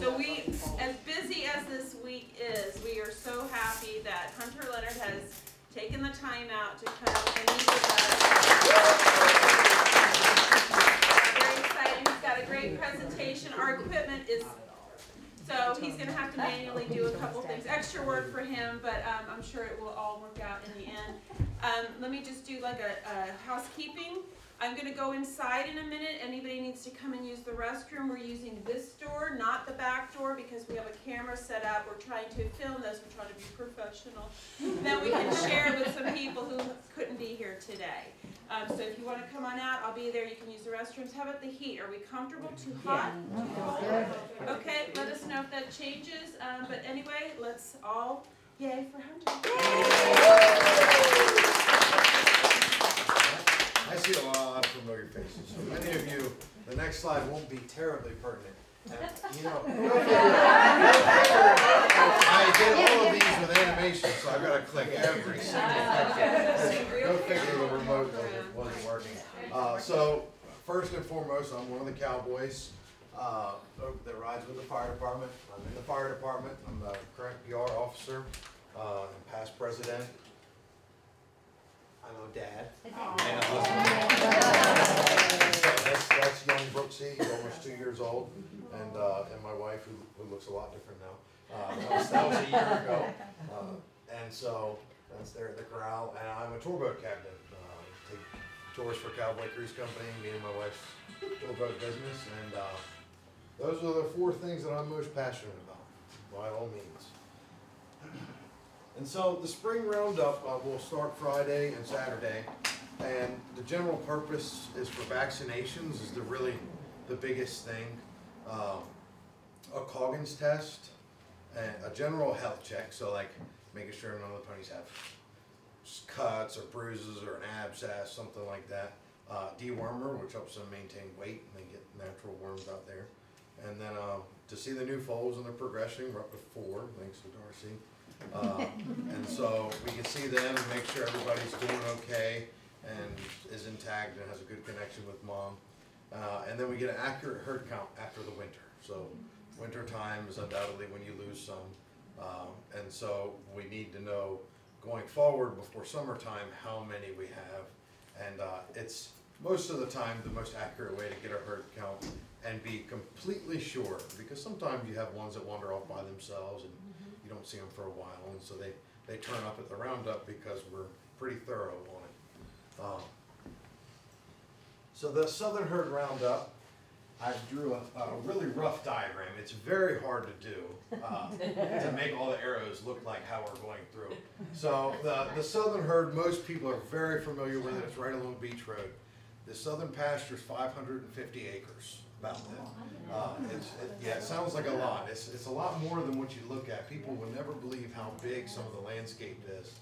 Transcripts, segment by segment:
So we, as busy as this week is, we are so happy that Hunter Leonard has taken the time out to come and meet with us. Very exciting. He's got a great presentation. Our equipment is, so he's going to have to manually do a couple things. Extra work for him, but I'm sure it will all work out in the end. Let me just do like a housekeeping. I'm going to go inside in a minute. Anybody needs to come and use the restroom. We're using this door, not the back door, because we have a camera set up. We're trying to film this. We're trying to be professional. Then we can share it with some people who couldn't be here today. So if you want to come on out, I'll be there. You can use the restrooms. How about the heat? Are we comfortable? Too hot? Too cold? Okay, let us know if that changes. But anyway, let's all yay for Hunter. I see a lot of familiar faces. So many of you, the next slide won't be terribly pertinent. You know, I did all of these with animation, so I've got to click every single thing. Go figure the remote wasn't working. So first and foremost, I'm one of the cowboys that rides with the fire department. I'm in the fire department. I'm the current PR officer and past president. I'm a dad. That's young Brooksy. He's almost 2 years old, and my wife, who looks a lot different now. That was a year ago, and so that's there at the corral. And I'm a tour boat captain. Take tours for Cowboy Cruise Company. Me and my wife's tour boat business, and those are the 4 things that I'm most passionate about, by all means. And so the Spring Roundup will start Friday and Saturday, and the general purpose is for vaccinations is really the biggest thing. A Coggins test, and a general health check, so like making sure none of the ponies have cuts or bruises or an abscess, something like that. Dewormer, which helps them maintain weight and they get natural worms out there. And then to see the new foals and their progression, we're up to 4, thanks to Darcy. And so we can see them and make sure everybody's doing okay and is intact and has a good connection with mom. And then we get an accurate herd count after the winter. So winter time is undoubtedly when you lose some. And so we need to know going forward before summertime how many we have. And it's most of the time the most accurate way to get a herd count and be completely sure, because sometimes you have ones that wander off by themselves and you don't see them for a while, and so they turn up at the roundup because we're pretty thorough on it. So the Southern Herd Roundup, I drew a really rough diagram. It's very hard to do to make all the arrows look like how we're going through. So the Southern Herd, most people are very familiar with it. It's right along Beach Road. The Southern Pasture is 550 acres. About that. Yeah, it sounds like a lot. It's a lot more than what you look at. People would never believe how big some of the landscape is.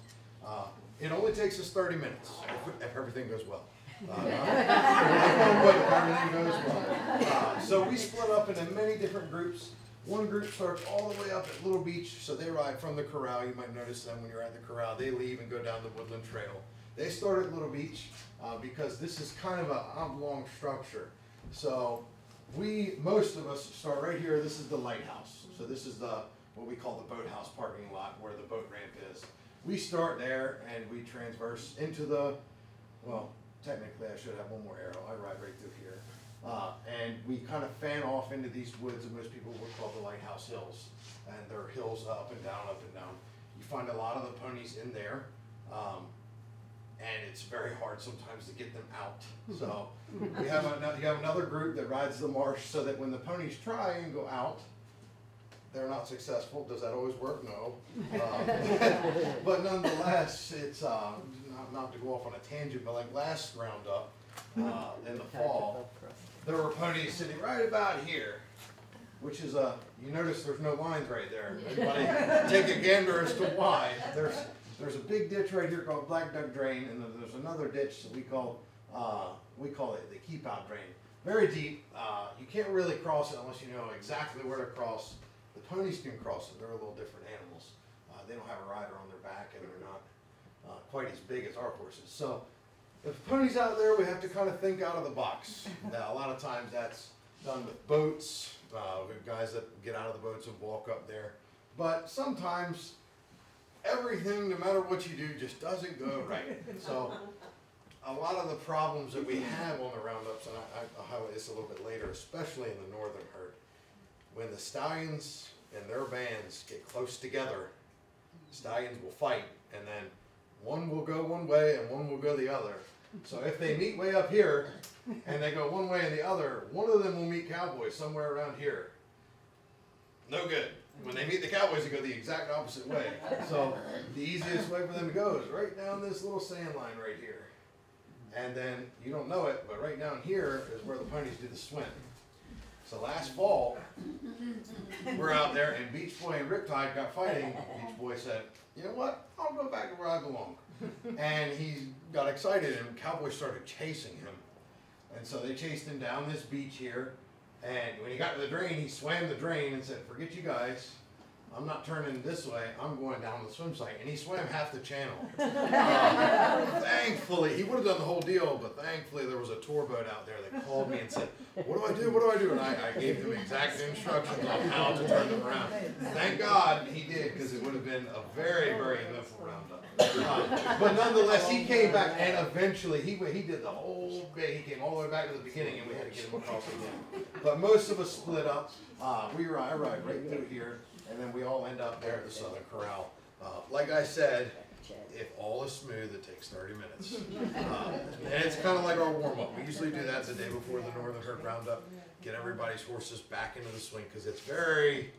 It only takes us 30 minutes if everything goes well. So we split up into many different groups. One group starts all the way up at Little Beach, so they ride from the corral. You might notice them when you're at the corral. They leave and go down the Woodland Trail. They start at Little Beach because this is kind of an oblong structure. So most of us start right here. This is the lighthouse. So this is what we call the boathouse parking lot where the boat ramp is. We start there and we transverse into well, technically I should have one more arrow. I ride right through here. And we kind of fan off into these woods that most people would call the Lighthouse Hills. And there are hills up and down, up and down. You find a lot of the ponies in there. And it's very hard sometimes to get them out. So you have another group that rides the marsh so that when the ponies try and go out, they're not successful. Does that always work? No. But nonetheless, it's not to go off on a tangent, but like last roundup in the fall, there were ponies sitting right about here, which is you notice there's no lines right there. Anybody take a gander as to why? There's a big ditch right here called Black Duck Drain, and then there's another ditch that we call it the Keep Out Drain. Very deep. You can't really cross it unless you know exactly where to cross. The ponies can cross it. They're a little different animals. They don't have a rider on their back, and they're not quite as big as our horses. So if the pony's out there, we have to kind of think out of the box. A lot of times that's done with boats. We have guys that get out of the boats and walk up there. But sometimes everything, no matter what you do, just doesn't go right. So a lot of the problems that we have on the roundups, and I'll highlight this a little bit later, especially in the northern herd, when the stallions and their bands get close together, stallions will fight, and then one will go one way and one will go the other. So if they meet way up here and they go one way and the other, one of them will meet cowboys somewhere around here. No good. When they meet the cowboys, they go the exact opposite way. So the easiest way for them to go is right down this little sand line right here. And then, you don't know it, but right down here is where the ponies do the swim. So last fall, we're out there and Beach Boy and Riptide got fighting. Beach Boy said, you know what, I'll go back to where I belong. And he got excited and cowboys started chasing him. And so they chased him down this beach here. And when he got to the drain, he swam the drain and said, forget you guys, I'm not turning this way, I'm going down the swim site. And he swam half the channel. Thankfully, he would have done the whole deal, but thankfully there was a tour boat out there that called me and said, what do I do, what do I do? And I gave him exact instructions on how to turn them around. Thank God he did, because it would have been a very, very eventful roundup. But nonetheless, he came back, and eventually he did the whole day. He came all the way back to the beginning, and we had to get him across again. But most of us split up. I ride right through here, and then we all end up there at the Southern Corral. Like I said, if all is smooth, it takes 30 minutes. And it's kind of like our warm-up. We usually do that the day before the Northern Herd Roundup, get everybody's horses back into the swing, because it's very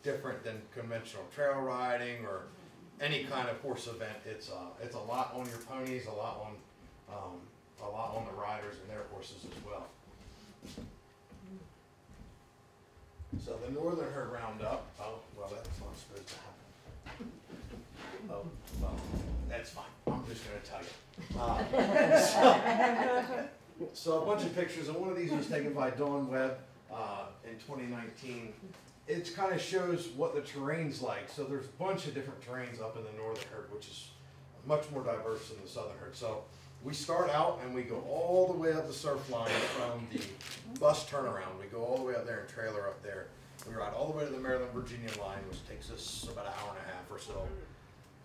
different than conventional trail riding or any kind of horse event. It's a lot on your ponies, a lot on the riders and their horses as well. So the Northern Herd Roundup, oh, well, that's not supposed to happen. Oh, well, that's fine. I'm just going to tell you. So a bunch of pictures, and one of these was taken by Dawn Webb in 2019. It kind of shows what the terrain's like. So there's a bunch of different terrains up in the Northern Herd, which is much more diverse than the Southern Herd. So we start out and we go all the way up the surf line from the bus turnaround. We go all the way up there and trailer up there. We ride all the way to the Maryland-Virginia line, which takes us about an hour and a half or so.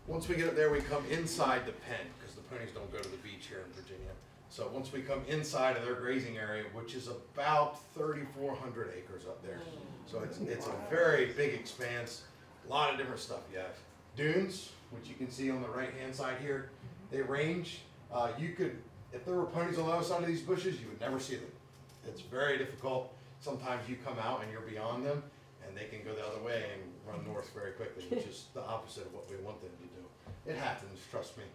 Once we get up there, we come inside the pen, because the ponies don't go to the beach here in Virginia. So once we come inside of their grazing area, which is about 3,400 acres up there. So it's a very big expanse, a lot of different stuff. You have dunes, which you can see on the right-hand side here. They range. If there were ponies on the other side of these bushes, you would never see them. It's very difficult. Sometimes you come out and you're beyond them, and they can go the other way and run north very quickly, which is the opposite of what we want them to do. It happens, trust me.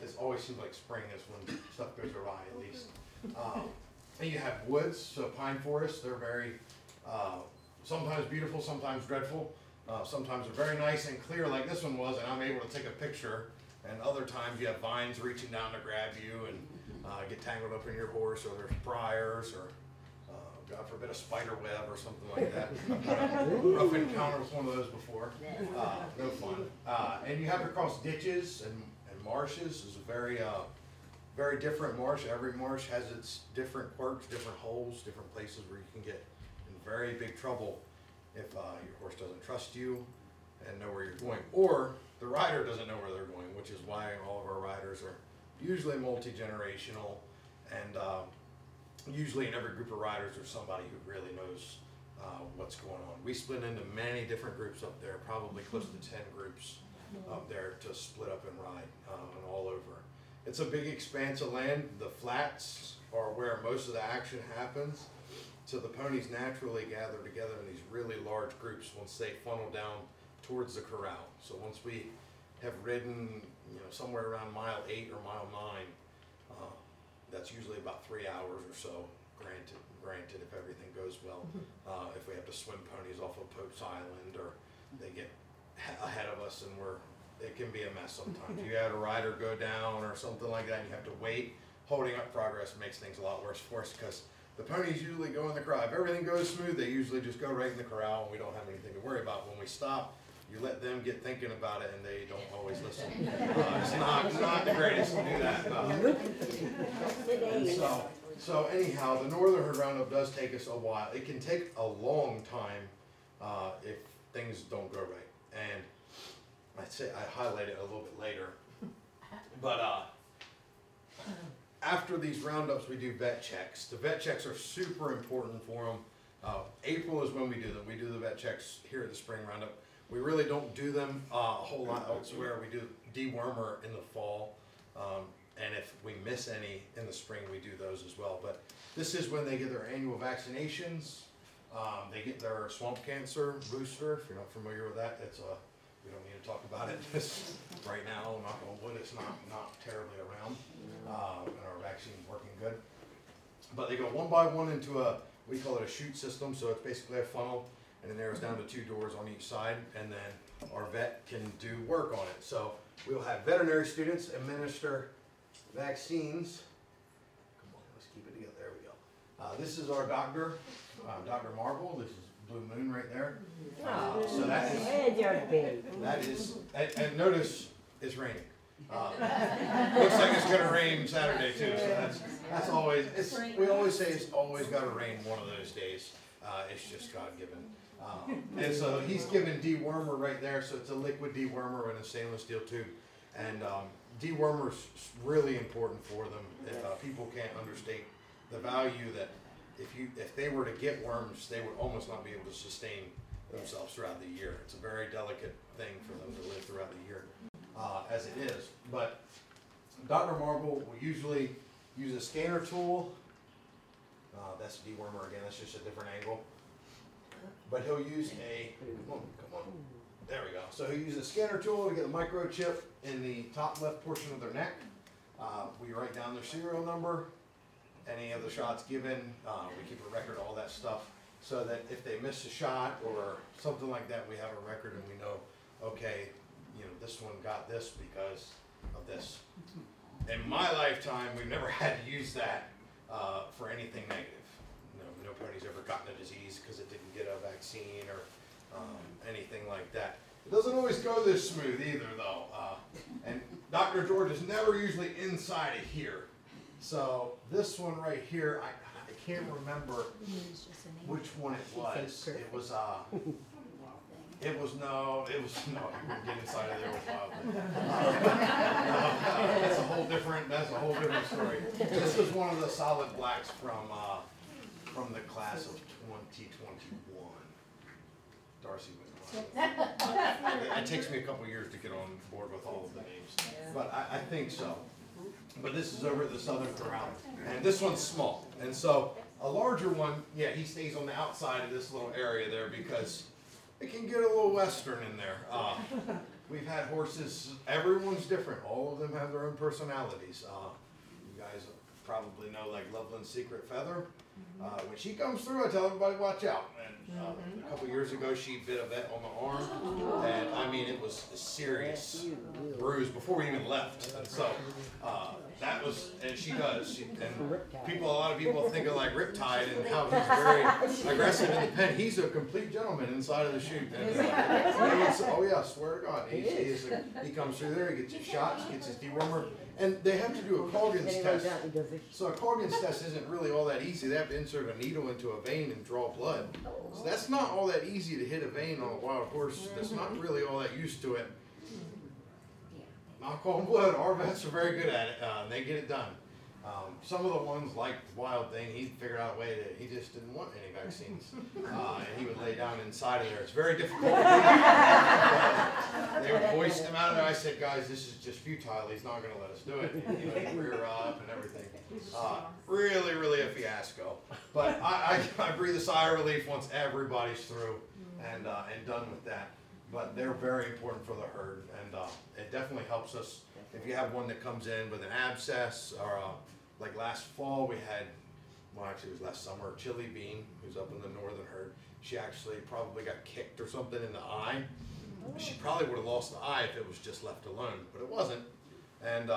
It always seems like spring is when stuff goes awry, at least. And you have woods, so pine forests. They're very, sometimes beautiful, sometimes dreadful. Sometimes they're very nice and clear like this one was, and I'm able to take a picture. And other times you have vines reaching down to grab you and get tangled up in your horse, or there's briars, or God forbid a spider web or something like that. Rough encounter with one of those before. No fun. And you have to cross ditches and marshes. It's a very different marsh. Every marsh has its different quirks, different holes, different places where you can get in very big trouble if your horse doesn't trust you and know where you're going, or the rider doesn't know where they're going, which is why all of our riders are usually multi-generational, and usually in every group of riders there's somebody who really knows what's going on. We split into many different groups up there, probably close to 10 groups up there to split up and ride and all over. It's a big expanse of land. The flats are where most of the action happens. So the ponies naturally gather together in these really large groups once they funnel down towards the corral. So once we have ridden, somewhere around mile 8 or mile 9, that's usually about 3 hours or so, granted if everything goes well. If we have to swim ponies off of Pope's Island, or they get ahead of us, and it can be a mess sometimes. You had a rider go down or something like that, and you have to wait. Holding up progress makes things a lot worse for us, because the ponies usually go in the corral. If everything goes smooth, they usually just go right in the corral, and we don't have anything to worry about. When we stop, you let them get thinking about it, and they don't always listen. It's not the greatest to do that. And so So anyhow, the Northern Herd Roundup does take us a while. It can take a long time if things don't go right. And I'd say I highlight it a little bit later. But after these roundups, we do vet checks. The vet checks are super important for them. April is when we do them. We do the vet checks here at the Spring Roundup. We really don't do them a whole lot elsewhere. We do dewormer in the fall. And if we miss any in the spring, we do those as well. But this is when they get their annual vaccinations. They get their swamp cancer booster. If you're not familiar with that, it's we don't need to talk about it. Right now, knock on wood, it's not terribly around, and our vaccine's working good. But they go one by one into we call it a chute system. So it's basically a funnel, and it narrows down to 2 doors on each side, and then our vet can do work on it. So we'll have veterinary students administer vaccines. Come on, let's keep it together. There we go. This is our doctor, Dr. Marble. This is Blue Moon right there. So that is, and notice it's raining. Looks like it's gonna rain Saturday too. So that's always, we always say it's always gotta rain one of those days. It's just God given. And so he's given dewormer right there. So it's a liquid dewormer in a stainless steel tube. And dewormer's really important for them. People can't understate the value that if they were to get worms, they would almost not be able to sustain themselves throughout the year. It's a very delicate thing for them to live throughout the year, as it is. But Dr. Marble will usually use a scanner tool. That's a dewormer again. That's just a different angle. But he'll use come on. There we go. So he'll use a scanner tool to get a microchip in the top left portion of their neck. We write down their serial number, any of the shots given. We keep a record of all that stuff so that if they miss a shot or something like that, we have a record and we know, okay, this one got this because of this. In my lifetime, we've never had to use that for anything negative. Nobody's ever gotten a disease because it didn't get a vaccine or anything like that. It doesn't always go this smooth either, though. And Dr. George is never usually inside of here. So this one right here, I can't remember which one it was. It was no, you wouldn't get inside of there with wild. That's a whole different story. This was one of the solid blacks from the class of 2021. Darcy went. It takes me a couple years to get on board with all of the names, but I think so. But this is over at the Southern Corral, and this one's small, and so a larger one, yeah, he stays on the outside of this little area there because it can get a little western in there. We've had horses, everyone's different. All of them have their own personalities. You guys probably know, like Loveland's Secret Feather. When she comes through, I tell everybody, watch out. And a couple years ago, she bit a vet on the arm, and I mean, it was a serious bruise before we even left. And so that was, and she does. A lot of people think of like Riptide and how he's very aggressive in the pen. He's a complete gentleman inside of the chute. And, oh yeah, I swear to God, he comes through there, he gets his shots, gets his dewormer. And they have to do a Colgan's test. So a Colgan's test isn't really all that easy. They have to insert a needle into a vein and draw blood. So that's not all that easy to hit a vein on a wild horse that's not really all that used to it. Knock on wood, our vets are very good at it. They get it done. Some of the ones like Wild Thing, he figured out a way that he just didn't want any vaccines. And he would lay down inside of there. It's very difficult to do. They would hoist him out of there. I said, guys, this is just futile. He's not going to let us do it. He'd rear up and everything. Really, really a fiasco. But I breathe a sigh of relief once everybody's through and done with that. But they're very important for the herd. And it definitely helps us if you have one that comes in with an abscess or like last fall we had, well actually it was last summer, Chili Bean, who's up in the northern herd. She actually probably got kicked or something in the eye. She probably would have lost the eye if it was just left alone, but it wasn't. And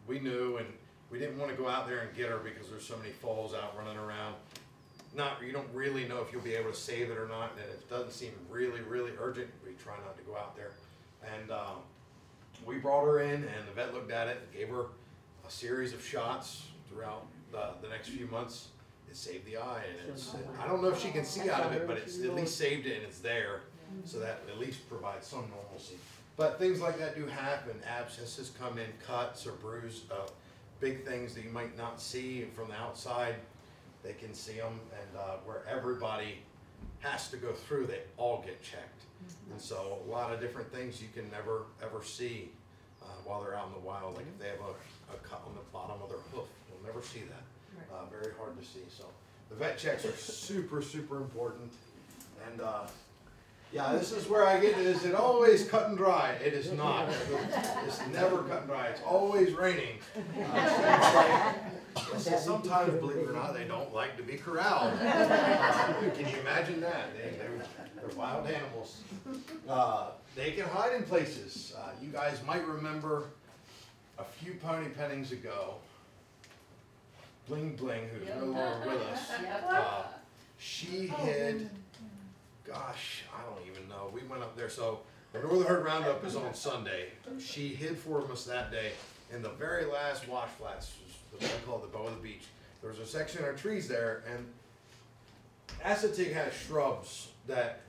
we knew, and we didn't want to go out there and get her because there's so many falls out running around. You don't really know if you'll be able to save it or not, and it doesn't seem really, really urgent. We try not to go out there. And we brought her in, and the vet looked at it and gave her a series of shots throughout the next few months, it saved the eye, and it's, I don't know if she can see out of it, but it's at least saved it and it's there, so that at least provides some normalcy. But things like that do happen. Abscesses come in, cuts or bruise, big things that you might not see from the outside. They can see them, and where everybody has to go through, they all get checked. And so a lot of different things you can never ever see while they're out in the wild. Like if they have a cut on the bottom of their hoof, you'll never see that. Very hard to see. So the vet checks are super, super important. And yeah, this is where I get it. Is it always cut and dry? It is not. It's never cut and dry. It's always raining. Sometimes, believe it or not, they don't like to be corralled. Can you imagine that? They're wild animals. They can hide in places. You guys might remember a few pony pennings ago, Bling Bling, who's no longer with us, she hid, gosh, I don't even know. We went up there, so the Northern Herd Roundup is on Sunday. She hid for us that day in the very last wash flats, what they call the bow of the beach. There was a section of trees there, and Chincoteague has shrubs that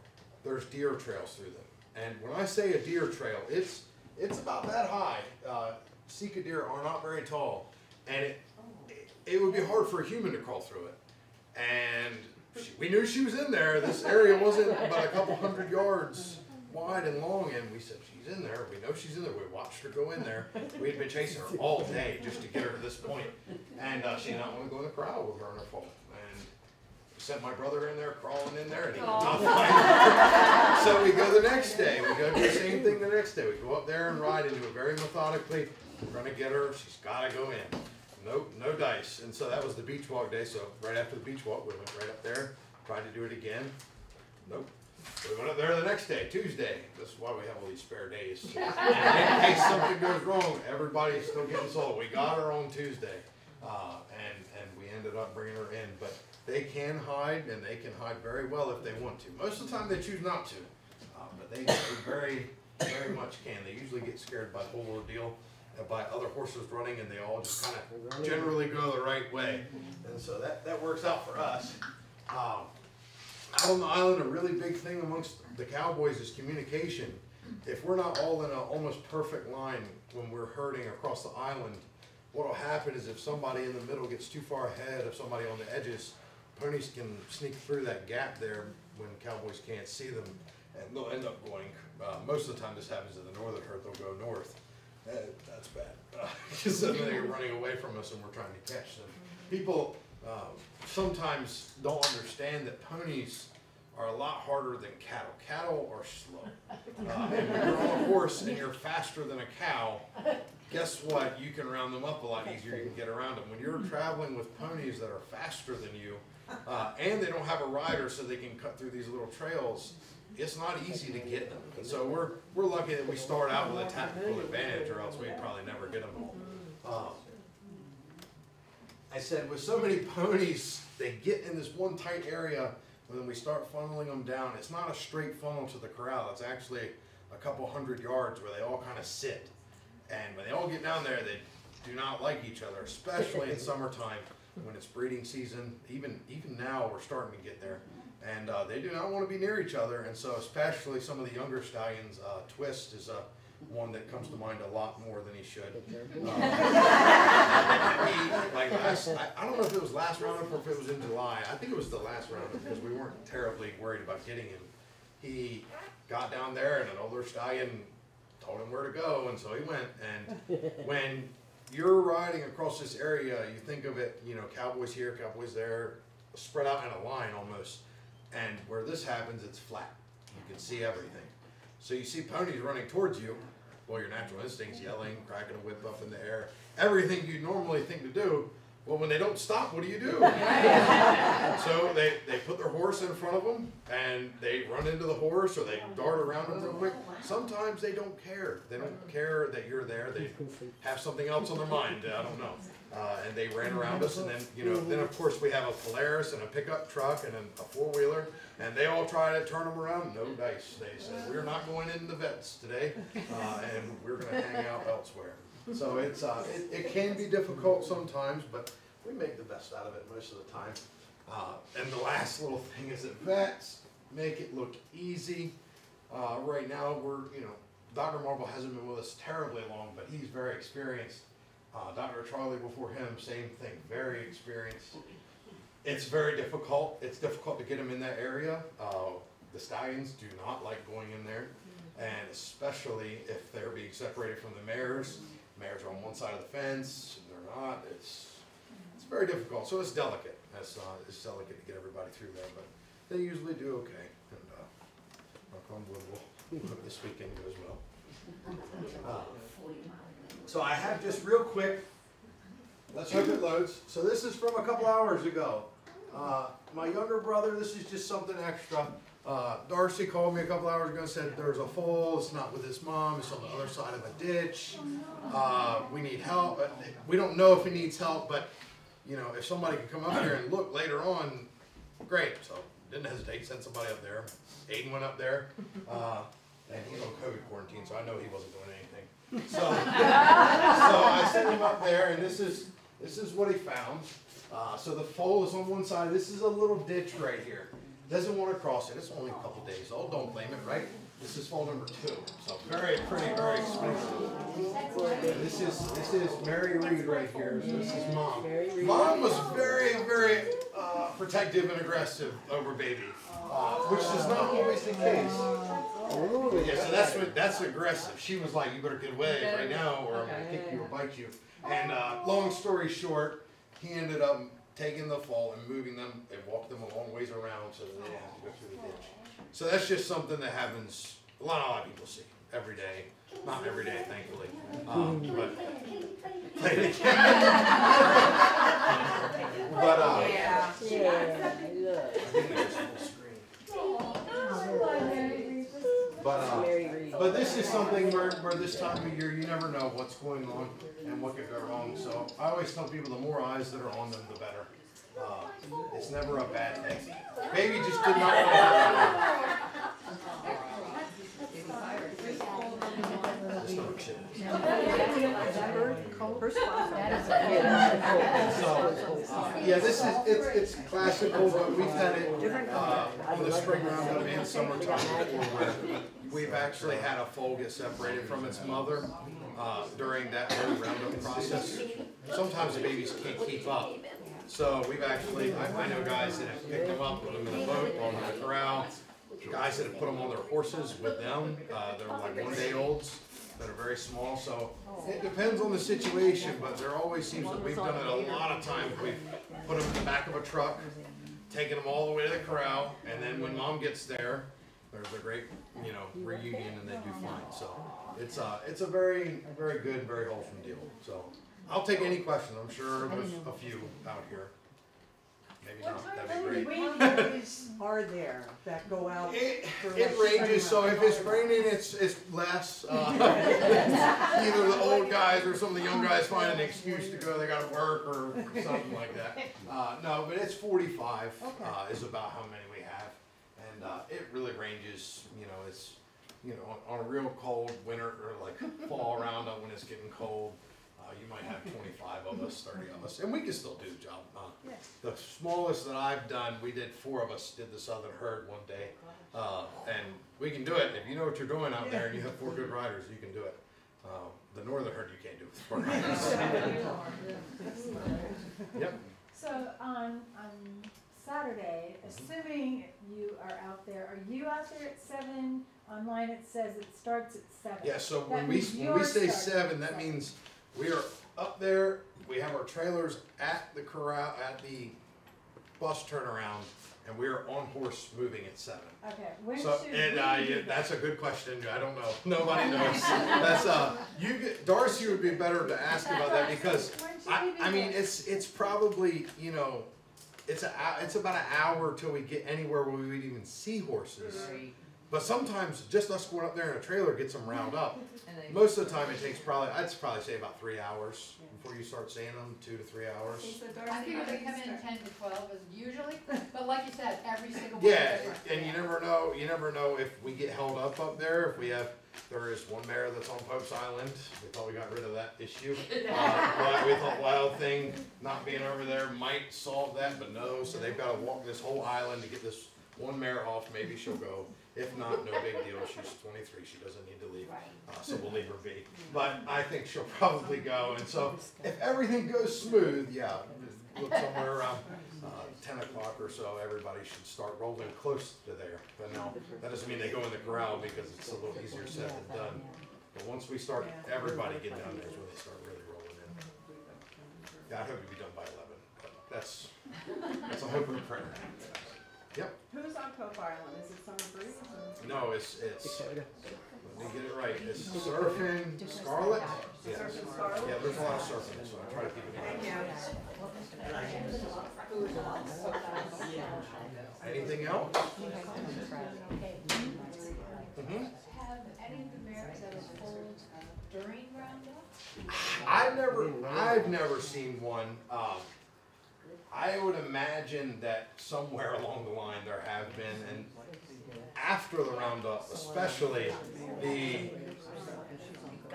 there's deer trails through them. And when I say a deer trail, it's about that high. Sika deer are not very tall, and it would be hard for a human to crawl through it. And we knew she was in there. This area wasn't but a couple 100 yards wide and long, and we said, she's in there. We know she's in there. We watched her go in there. We had been chasing her all day just to get her to this point. And she did not want to go in the crowd with her in her fault. And we sent my brother in there, crawling in there, and he could not find her. So we go the next day. We go do the same thing the next day. We go up there and ride into it very methodically. We're going to get her. She's got to go in. No dice. And so that was the beach walk day. So right after the beach walk, we went right up there, tried to do it again. Nope. So we went up there the next day, Tuesday. This is why we have all these spare days. So in case something goes wrong, everybody's still getting sold. We got her on Tuesday, and we ended up bringing her in. But they can hide, and they can hide very well if they want to. Most of the time they choose not to, but they very, very much can. They usually get scared by the whole ordeal, by other horses running, and they all just kind of generally go the right way. And so that works out for us. Out on the island, a really big thing amongst the cowboys is communication. If we're not all in an almost perfect line when we're herding across the island, what will happen is if somebody in the middle gets too far ahead of somebody on the edges, ponies can sneak through that gap there when cowboys can't see them, and they'll end up going, most of the time this happens in the northern herd, they'll go north. That's bad, because then they're running away from us and we're trying to catch them. People sometimes don't understand that ponies are a lot harder than cattle. Cattle are slow. And when you're on a horse and you're faster than a cow, guess what? You can round them up a lot easier. You can get around them. When you're traveling with ponies that are faster than you, and they don't have a rider so they can cut through these little trails, it's not easy to get them. And so we're lucky that we start out with a tactical advantage, or else we'd probably never get them all. I said, with so many ponies, they get in this one tight area. When we start funneling them down, it's not a straight funnel to the corral. It's actually a couple 100 yards where they all kind of sit. And when they all get down there, they do not like each other, especially in summertime when it's breeding season. Even now, we're starting to get there. And they do not want to be near each other. And so especially some of the younger stallions, Twist is one that comes to mind a lot more than he should. I don't know if it was last roundup or if it was in July. I think it was the last roundup because we weren't terribly worried about getting him. He got down there and an older stallion told him where to go, and so he went. And when you're riding across this area, you think of it, you know, cowboys here, cowboys there, spread out in a line almost. And where this happens, it's flat. You can see everything. So you see ponies running towards you. Well, your natural instinct's yelling, cracking a whip up in the air, everything you normally think to do. Well, when they don't stop, what do you do? So they put their horse in front of them, and they run into the horse, or they dart around them real quick. Sometimes they don't care. They don't care that you're there. They have something else on their mind. I don't know. And they ran around us, and then, you know, then of course we have a Polaris and a pickup truck and a four-wheeler, and they all try to turn them around. No dice. They said, we're not going into the vets today, and we're going to hang out elsewhere. So it's it can be difficult sometimes, but we make the best out of it most of the time. And the last little thing is that vets make it look easy. Right now, Dr. Marble hasn't been with us terribly long, but he's very experienced. Dr. Charlie before him, same thing, very experienced. It's very difficult. It's difficult to get them in that area. The stallions do not like going in there, and especially if they're being separated from the mares. Mares are on one side of the fence, and they're not. It's very difficult. So it's delicate. It's delicate to get everybody through there, but they usually do okay. And knock on wood, we'll hope this weekend goes well. So I have just real quick. Let's hope it loads. So this is from a couple hours ago. My younger brother, this is just something extra. Darcy called me a couple hours ago and said there's a foal, it's not with his mom, it's on the other side of a ditch. We need help. We don't know if he needs help, but if somebody could come up here and look later on, great. So didn't hesitate, sent somebody up there. Aiden went up there, and he's on COVID quarantine, so I know he wasn't doing anything. So I sent him up there, and this is what he found. So the foal is on one side. This is a little ditch right here. Doesn't want to cross it. It's only a couple days old. Don't blame it, right? This is foal number 2. So very pretty, very expensive. And this is Mary Reed right here. So this is Mom. Mom was very, very protective and aggressive over baby, which is not always the case. Yeah, so that's aggressive. She was like, you better get away right now or I'm going to kick you or bite you. And long story short, he ended up taking the foal and moving them and walked them a long ways around so that they didn't have to go through the ditch. So that's just something that happens, a lot of people see every day. Not every day, thankfully. But But this is something where this time of year you never know what's going on and what could go wrong. So I always tell people the more eyes that are on them, the better. It's never a bad thing. Baby just did not know. Yeah, it's classical, but we've had it on the spring roundup and summertime before where we've actually had a foal get separated from its mother during that whole roundup process. Sometimes the babies can't keep up. So we've actually, I know guys that have picked them up, put them in a boat, on the corral. Guys that have put them on their horses with them. They're like 1-day-olds that are very small. So it depends on the situation, but there always seems that we've done it a lot of times. We've put them in the back of a truck, taken them all the way to the corral, and then when Mom gets there, there's a great, reunion, and they do fine. So it's a very, very good, very wholesome deal. So I'll take any questions. I'm sure there's a few out here. Maybe not. That'd be great. How many babies are there that go out? It ranges. So if it's raining, it's less. Either the old guys or some of the young guys find an excuse to go. They got to work or something like that. No, but it's 45 is about how many we have, and it really ranges. It's on a real cold winter or like fall roundup when it's getting cold. You might have 25 of us, 30 of us, and we can still do the job. The smallest that I've done, we did 4 of us did the southern herd one day, and we can do it. If you know what you're doing out there and you have 4 good riders, you can do it. The northern herd you can't do with 4 riders. Yep. So on Saturday, assuming you are out there, are you out there at 7? Online it says it starts at 7. Yeah. So when we say 7, that means we are up there. We have our trailers at the corral, at the bus turnaround, and we are on horse moving at 7. Okay. When So should that's a good question. I don't know. Nobody knows. That's Darcy would be better to ask about that because I mean it's probably it's about an hour till we get anywhere where we would even see horses. But sometimes just us going up there in a trailer gets them round up. Most of the time it takes I'd probably say about 3 hours before you start seeing them, 2 to 3 hours. I figure they come in 10 to 12 is usually, but like you said, every single one is Yeah, different. and you never know if we get held up there. There is one mare that's on Pope's Island. We thought we got rid of that issue. We thought Wild Thing not being over there might solve that, but no. So they've got to walk this whole island to get this one mare off. Maybe she'll go. If not, no big deal. She's 23. She doesn't need to leave. So we'll leave her be. But I think she'll probably go. And so if everything goes smooth, yeah, look somewhere around 10 o'clock or so, everybody should start rolling close to there. But no, that doesn't mean they go in the corral because it's a little easier said than done. But once we start, everybody get down there is when they start really rolling in. Yeah, I hope it'll be done by 11. But that's a hope and a prayer. Yep. Who's on Pope Island? Is it Summer Breeze? No, it's let me get it right. It's Surfing Scarlet. Yeah. Surfing Scarlet? Yeah, there's a lot of surfing, so I try to keep it in mind. Anything else? Mm-hmm. Have any of the mares that are pulled during Roundup? I've never seen one. I would imagine that somewhere along the line there have been, and after the Roundup, especially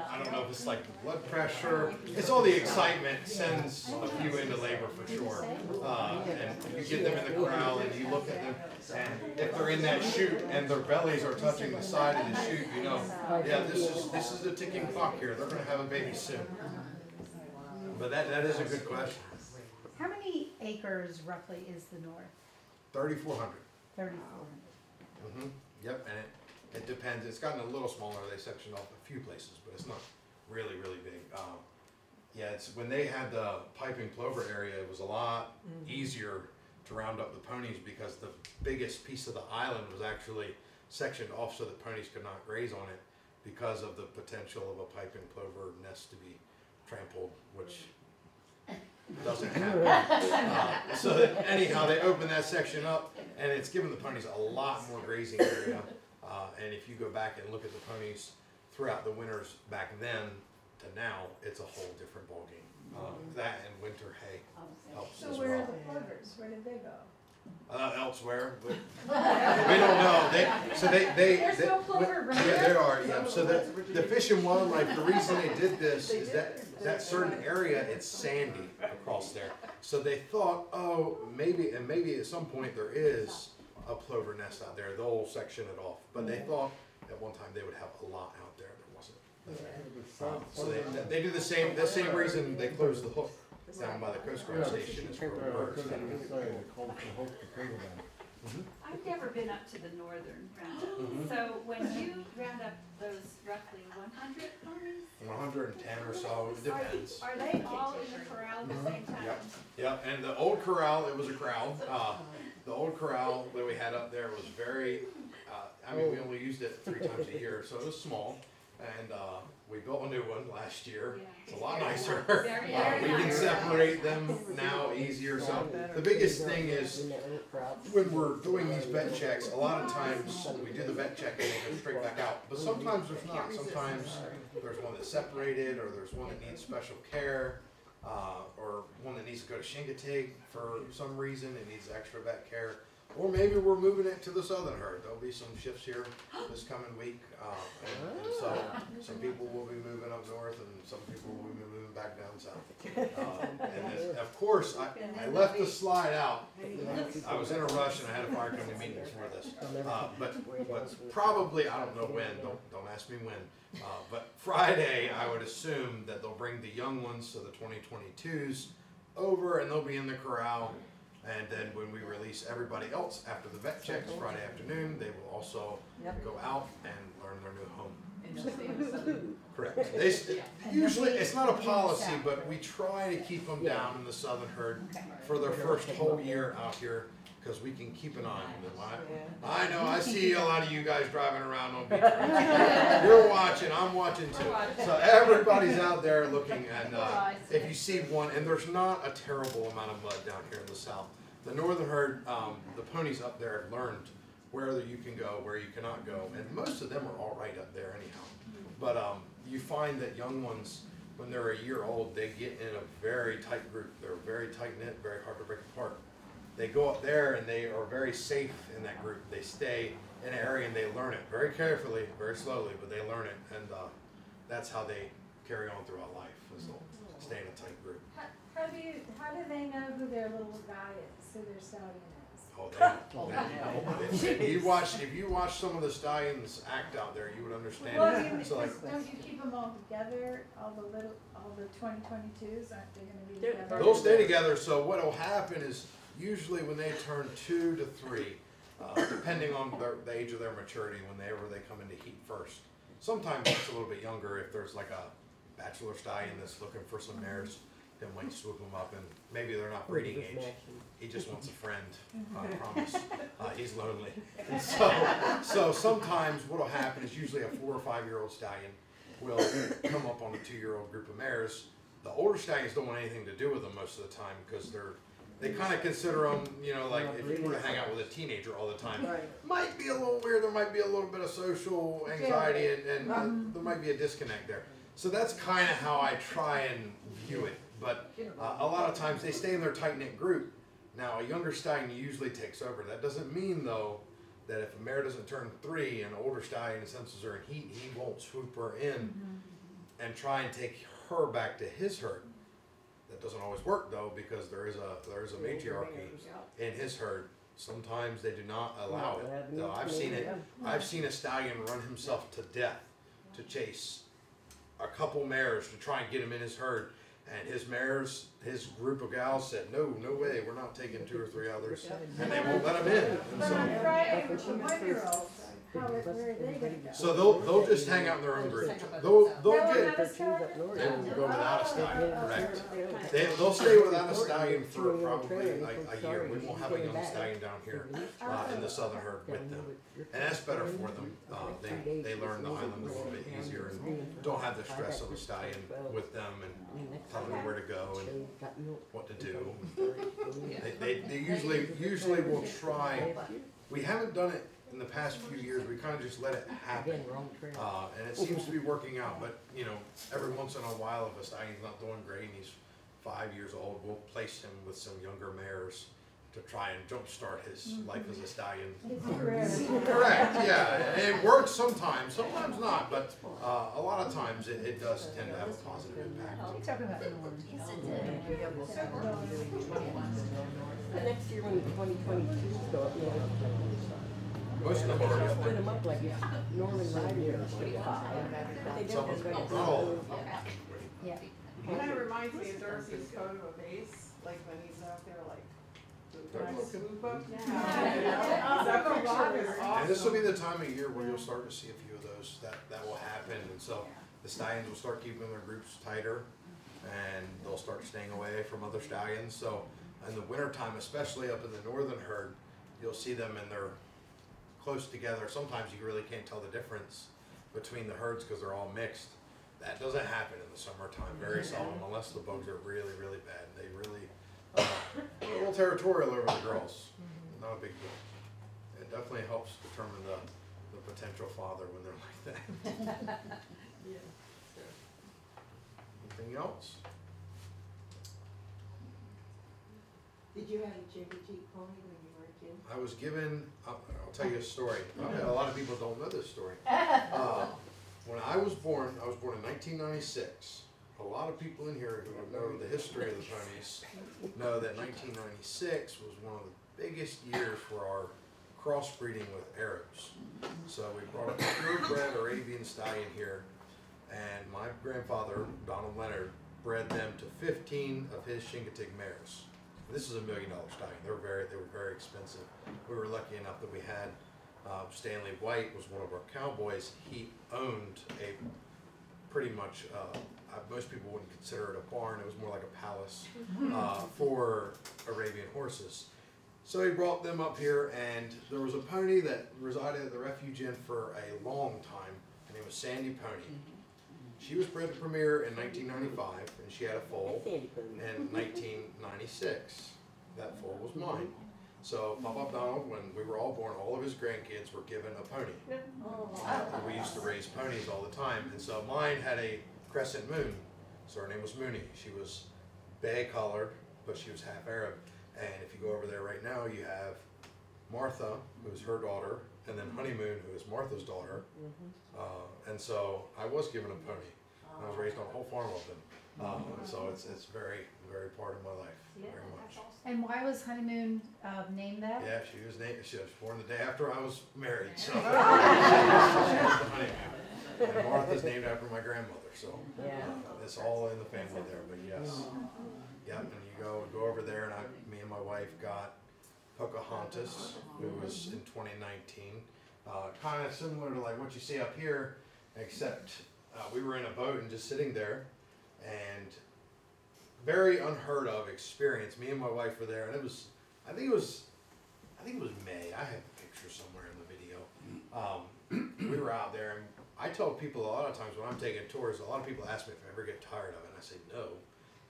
I don't know if it's like the blood pressure, it's all the excitement sends a few into labor for sure. And you get them in the corral and you look at them, and if they're in that chute and their bellies are touching the side of the chute, you know, yeah, this is a ticking clock here. They're going to have a baby soon. But that is a good question. How many acres roughly is the north? 3,400. 3,400. Yep, and it depends. It's gotten a little smaller. They sectioned off a few places, but it's not really big. Yeah, it's when they had the piping plover area, it was a lot easier to round up the ponies because the biggest piece of the island was actually sectioned off so that ponies could not graze on it because of the potential of a piping plover nest to be trampled, which doesn't happen. So that anyhow, they opened that section up, and it's given the ponies a lot more grazing area. And if you go back and look at the ponies throughout the winters back then to now, it's a whole different ballgame. That and winter hay helps So as where are well. the plovers? Where did they go? Elsewhere, but we don't know. There's no plover right yeah, there are. Yeah. So the Fish and Wildlife, the reason they did this is that certain area it's sandy across there. So they thought, oh, maybe at some point there is a plover nest out there. They'll section it off. But they thought at one time they would have a lot out there. There wasn't. So they do the same reason they closed the hook down by the Coast Guard station is for birds. I've never been up to the northern roundup. So when you round up those roughly 100 ponies, 110 or so, it depends. are they all in the corral at the same time? Yep, and the old corral, it was a crowd. The old corral that we had up there was very, I mean, we only used it 3 times a year, so it was small. And we built a new one last year. It's a lot nicer. We can separate them now easier. So the biggest thing is when we're doing these vet checks, a lot of times we do the vet check and they go straight back out. But sometimes there's not. Sometimes there's one that's separated, or there's one that needs special care, or one that needs to go to Chincoteague for some reason. It needs extra vet care. Or maybe we're moving it to the southern herd. There'll be some shifts here this coming week. And so some people will be moving up north and some people will be moving back down south. And then, of course, I left the slide out. I was in a rush and I had a fire company meeting before this. But probably, I don't know when, don't ask me when. But Friday, I would assume that they'll bring the young ones, so the 2022s, over and they'll be in the corral. And then when we release everybody else after the vet checks Friday afternoon, they will also go out and learn their new home. Correct. Usually, it's not a policy, but we try to keep them down in the southern herd for their first whole year out here, because we can keep an eye on them. I know, I see a lot of you guys driving around on beach roads. You're watching, I'm watching too. So everybody's out there looking, and if you see one, and there's not a terrible amount of mud down here in the south. The northern herd, the ponies up there have learned where you can go, where you cannot go, and most of them are all right up there anyhow. But you find that young ones, when they're a year old, they get in a very tight group. They're very tight knit, very hard to break apart. They go up there and they are very safe in that group. They stay in an area and they learn it very carefully, very slowly, but they learn it, and that's how they carry on throughout life, is they'll stay in a tight group. How do they know who their little guy is, who their stallion is? Oh, if you watch some of the stallions act out there, you would understand. Well, So, like, don't you keep them all together, all the 2022s, aren't they gonna be together? they'll stay together, so what'll happen is usually when they turn 2 to 3, depending on the age of their maturity, whenever they come into heat first. Sometimes it's a little bit younger if there's like a bachelor stallion that's looking for some mares, then might swoop them up, and maybe they're not breeding age. He just wants a friend, I promise. He's lonely. And so sometimes what'll happen is usually a 4 or 5 year old stallion will come up on a 2-year-old group of mares. The older stallions don't want anything to do with them most of the time because they kind of consider them, you know, like if you were to hang out with a teenager all the time, might be a little weird. There might be a little bit of social anxiety, and there might be a disconnect there. So that's kind of how I try and view it. But a lot of times they stay in their tight-knit group. Now, a younger stallion usually takes over. That doesn't mean, though, that if a mare doesn't turn 3 and an older stallion senses her in heat, he won't swoop her in and try and take her back to his herd. That doesn't always work, though, because there is a matriarchy in his herd. Sometimes they do not allow it. Though I've seen it. I've seen a stallion run himself to death to chase a couple mares to try and get him in his herd. And his mares, his group of gals said, no way, we're not taking 2 or 3 others. And they won't let him in. And But on Friday, with the 1-year-olds, where are they gonna go? so they'll just hang out in their own group. They'll No one get, has a stallion? they will go without a stallion, correct. They'll stay without a stallion for probably like a year. We won't have a young stallion down here in the southern herd with them. And that's better for them. They learn the island a little bit easier and don't have the stress of a stallion with them and telling them where to go and what to do. They usually will try. We haven't done it in the past few years. We kind of just let it happen, and it seems to be working out. But you know, every once in a while, if a stallion's not doing great and he's 5 years old, we'll place him with some younger mares to try and jumpstart his life as a stallion. Correct, yeah, and it works sometimes not, but a lot of times it does tend to have a positive impact. Next year when 2022 starts, Most of them are split them up like Norman Ryder is 5. some of them, not all of them. Yeah. Kind of reminds me of Darcy's photo of Ace, like when he's out there like. Swoop up. That picture is awesome. And this will be the time of year where you'll start to see a few of those that will happen, and so the stallions will start keeping their groups tighter, and they'll start staying away from other stallions. So in the wintertime, especially up in the northern herd, you'll see them and they're close together. Sometimes you really can't tell the difference between the herds because they're all mixed. That doesn't happen in the summertime, very seldom, unless the bugs are really, really bad. They really a little territorial over the girls. Not a big deal. It definitely helps determine the potential father when they're like that. Anything else? Did you have a Chincoteague pony when you were a kid? I was given, I'll tell you a story. A lot of people don't know this story. When I was born in 1996. A lot of people in here who know the history of the ponies know that 1996 was one of the biggest years for our crossbreeding with Arabs. So we brought a purebred Arabian stallion here, and my grandfather, Donald Leonard, bred them to 15 of his Chincoteague mares. This is $1 million stallion. They were very expensive. We were lucky enough that we had Stanley White was one of our cowboys. He owned a pretty much, most people wouldn't consider it a barn. It was more like a palace for Arabian horses. So he brought them up here, and there was a pony that resided at the refuge inn for a long time. Her name was Sandy Pony. She was bred to Premier in 1995, and she had a foal in 1996. That foal was mine. So Papa Donald, when we were all born, all of his grandkids were given a pony. And we used to raise ponies all the time. And so mine had a crescent moon. So her name was Mooney. She was bay colored, but she was half Arab. And if you go over there right now, you have Martha, who's her daughter, and then Honeymoon, who is Martha's daughter. And so I was given a pony. I was raised on a whole farm of them. So it's very, very part of my life, very much. And why was Honeymoon named that? Yeah, she was born the day after I was married, so she was the Honeymoon. And Martha's named after my grandmother, so it's all in the family there. But yes, yeah. And you go over there, and me and my wife got Pocahontas, who was in 2019. Kind of similar to like what you see up here, except we were in a boat and just sitting there, and very unheard of experience. Me and my wife were there, and it was, I think it was May. I have a picture somewhere in the video. We were out there, and I tell people a lot of times when I'm taking tours, a lot of people ask me if I ever get tired of it, and I say no.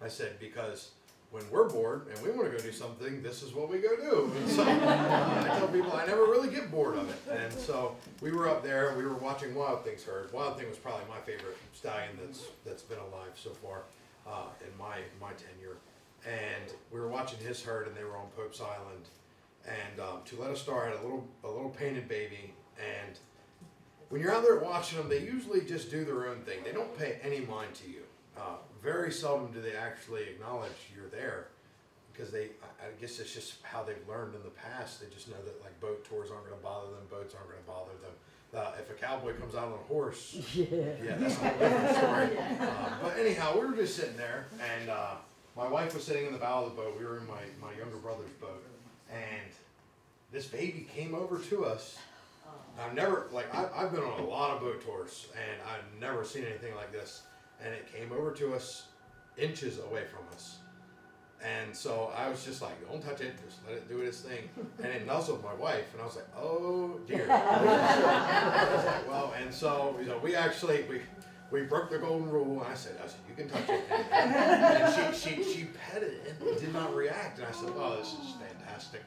I said, because when we're bored and we want to go do something, this is what we go do. And so I tell people I never really get bored of it. And so we were up there, we were watching Wild Things herd. Wild Thing was probably my favorite stallion that's been alive so far in my tenure. And we were watching his herd, and they were on Pope's Island. And Tuletta Star had a little painted baby. And when you're out there watching them, they usually just do their own thing. They don't pay any mind to you. Very seldom do they actually acknowledge you're there, because I guess it's just how they've learned in the past. They just know that like boat tours aren't going to bother them, boats aren't going to bother them. If a cowboy comes out on a horse, that's a whole different story. But anyhow, we were just sitting there, and my wife was sitting in the bow of the boat. We were in my younger brother's boat, and this baby came over to us. I've never, I've been on a lot of boat tours, and I've never seen anything like this. And it came over to us inches away from us. And so I was just like, don't touch it, just let it do its thing. And it nuzzled my wife, and I was like, oh dear. I was like, well, and so we actually, we broke the golden rule, and I said, you can touch it. And she petted it and did not react. And I said, oh, this is fantastic.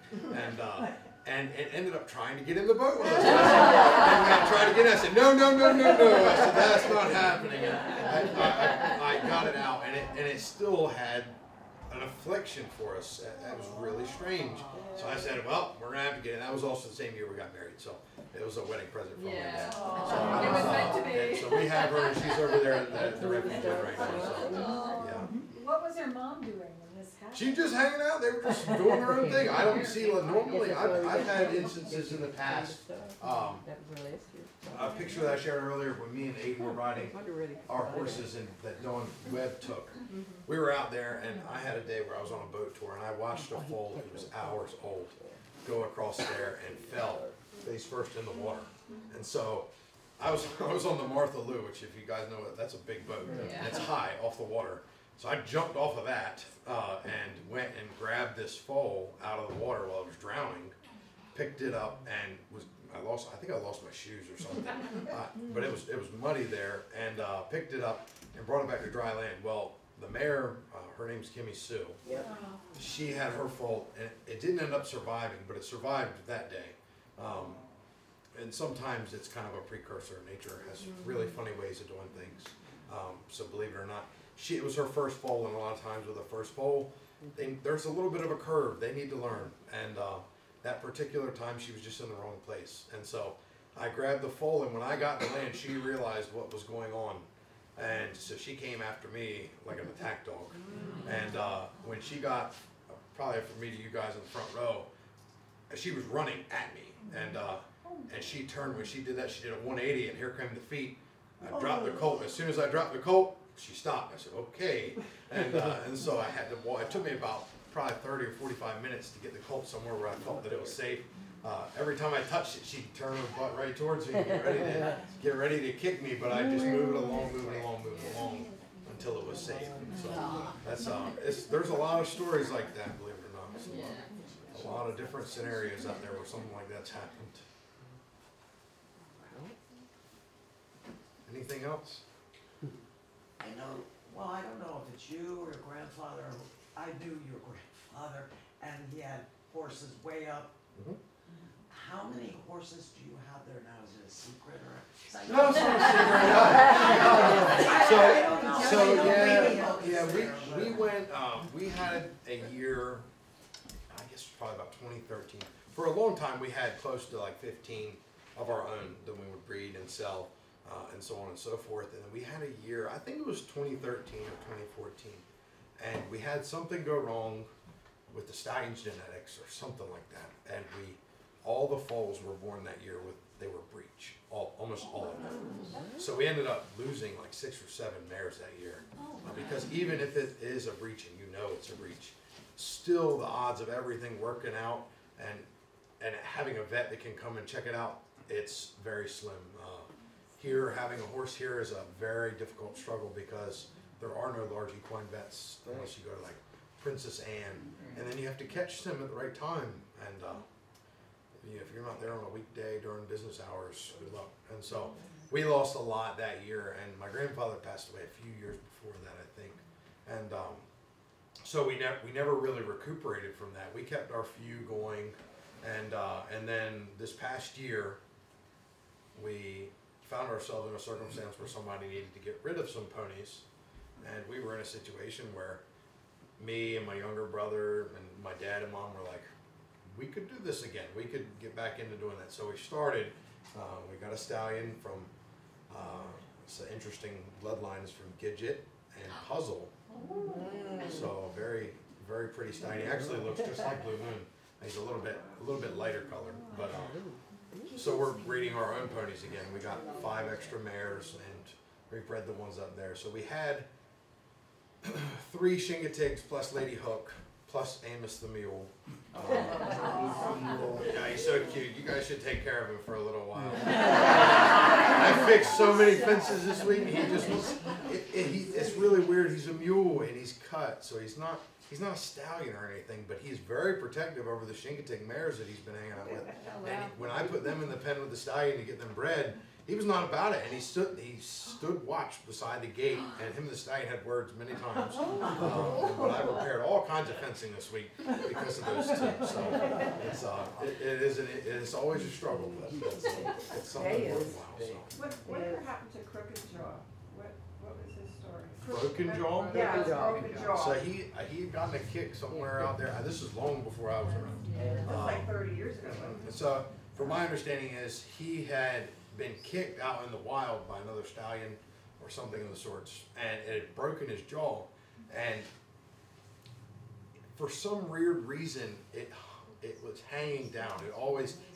And it ended up trying to get in the boat with us. And tried to get in. I said, no. I said, that's not happening. And I got it out, and it still had an affliction for us. That was really strange. So I said, well, we're going to have to get it. That was also the same year we got married. So it was a wedding present from my dad. It was meant to be. So we have her, and she's over there at the refugee right now. So, yeah. What was her mom doing when this happened? She's just hanging out. They were just doing their own thing. I don't see normally. I've had instances in the past. A picture that I shared earlier when me and Aiden were riding our horses and that Dawn Webb took. We were out there, and I had a day where I was on a boat tour, and I watched a foal that was hours old go across there and fell face first in the water. And so I was on the Martha Lou, which if you guys know it, that's a big boat. And it's high off the water. So I jumped off of that and went and grabbed this foal out of the water while it was drowning, picked it up, and I think I lost my shoes or something. But it was muddy there, and picked it up and brought it back to dry land. Well, the mare, her name's Kimmy Sue. She had her foal, and it didn't end up surviving, but it survived that day. And sometimes it's kind of a precursor. Nature has really funny ways of doing things. So believe it or not, it was her first foal, and a lot of times with a first foal, there's a little bit of a curve. They need to learn. And that particular time, she was just in the wrong place. And so I grabbed the foal, and when I got to land, she realized what was going on. And so she came after me like an attack dog. And when she got, probably from me to you guys in the front row, she was running at me. And she turned, when she did that, she did a 180, and here came the feet. I dropped the colt. As soon as I dropped the colt, she stopped. I said, okay. And so I had to walk. It took me about probably 30 or 45 minutes to get the colt somewhere where I felt that it was safe. Every time I touched it, she'd turn her butt right towards me and get ready to kick me, but I just moved it along until it was safe. So that's there's a lot of stories like that, believe it or not. So, a lot of different scenarios out there where something like that's happened. Anything else? I know, well, I don't know if it's you or your grandfather. I knew your grandfather, and he had horses way up. Mhm. How many horses do you have there now? Is it a secret or? No, it's not a secret. So we went, we had a year, I guess probably about 2013. For a long time, we had close to like 15 of our own that we would breed and sell, and so on and so forth. And then we had a year, I think it was 2013 or 2014, and we had something go wrong with the stallion's genetics or something like that. And all the foals were born that year they were breech, almost all of them. So we ended up losing like 6 or 7 mares that year. Because even if it is a breech and you know it's a breech, still the odds of everything working out and having a vet that can come and check it out, it's very slim. Having a horse here is a very difficult struggle because there are no large equine vets unless you go to like Princess Anne, and then you have to catch them at the right time. And if you're not there on a weekday during business hours, good luck. And so we lost a lot that year, and my grandfather passed away a few years before that, I think. And so we never really recuperated from that. We kept our few going, and then this past year, we found ourselves in a circumstance where somebody needed to get rid of some ponies, and we were in a situation where me and my younger brother and my dad and mom were like, we could do this again. We could get back into doing that. So we started. We got a stallion from, it's an interesting bloodlines from Gidget and Puzzle. So very, very pretty stallion. He actually looks just like Blue Moon. He's a little bit lighter colored. But so we're breeding our own ponies again. We got 5 extra mares, and we bred the ones up there. So we had 3 Chincoteagues plus Lady Hook plus Amos the mule. Yeah, he's so cute. You guys should take care of him for a little while. I fixed so many fences this week. He just it's really weird. He's a mule and he's cut, so he's not a stallion or anything, but he's very protective over the Chincoteague mares that he's been hanging out with. And when I put them in the pen with the stallion to get them bred, he was not about it, and he stood watch beside the gate, and him and the stallion had words many times. But I repaired all kinds of fencing this week because of those 2. So it's always a struggle, but it's something worthwhile. So. Whatever happened to Crooked Jaw? What was his story? Broken jaw? Yeah, Broken Jaw. So he had gotten a kick somewhere out there. This is long before I was around. That's like 30 years ago. So from my understanding is he had been kicked out in the wild by another stallion or something of the sorts, and it had broken his jaw, and for some weird reason it was hanging down.